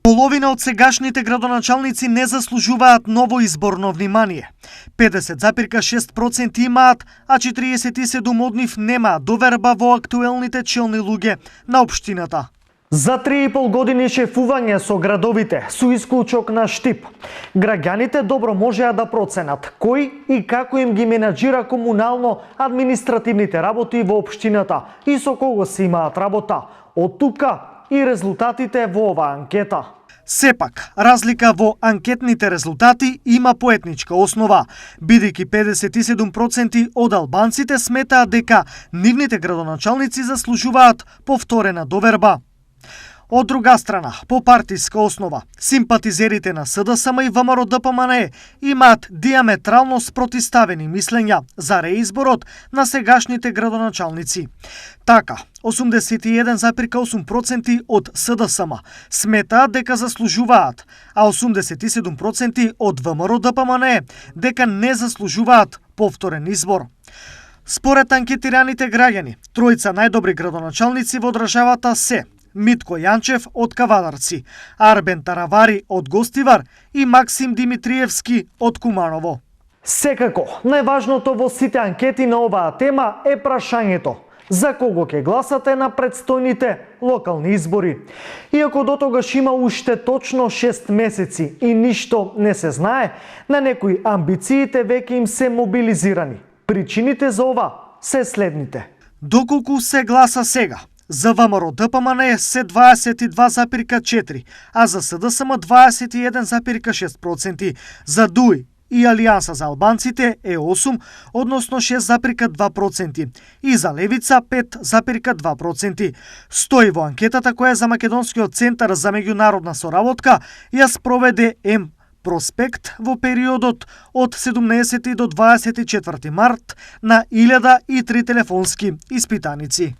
Половина од сегашните градоначалници не заслужуваат ново изборно внимание. 50,6% имаат, а 47 од нив немаат доверба во актуелните челни луѓе на општината. За 3,5 години шефување со градовите, со исклучок на Штип, граѓаните добро можеа да проценат кој и како им ги менаџира комунално-административните работи во општината и со кого се имаат работа. Од тука и резултатите во оваа анкета. Сепак, разлика во анкетните резултати има по етничка основа, бидејќи 57% од албанците сметаат дека нивните градоначалници заслужуваат повторена доверба. Од друга страна, по партиска основа, симпатизерите на СДСМ и ВМРО-ДПМНЕ имаат диаметрално спротиставени мислења за реизборот на сегашните градоначалници. Така, 81,8% од СДСМ сметаат дека заслужуваат, а 87% од ВМРО-ДПМНЕ дека не заслужуваат повторен избор. Според анкетираните граѓани, тројца најдобри градоначалници во државата се Митко Јанчев од Кавадарци, Арбен Таравари од Гостивар и Максим Димитриевски од Куманово. Секако, најважното во сите анкети на оваа тема е прашањето за кого ќе гласате на предстојните локални избори. Иако до тогаш има уште точно 6 месеци и ништо не се знае, на некои амбициите веќе им се мобилизирани. Причините за ова се следните. Доколку се гласа сега, за ВМРО-ДПМНЕ се 22,4%, а за СДСМ 21,6%, за ДУИ и Алијанса за албанците е 8, односно 6,2%, и за Левица 5,2%. Стои во анкетата која за Македонскиот центар за меѓународна соработка ја спроведе М Проспект во периодот од 17 до 24 март на 1003 телефонски испитаници.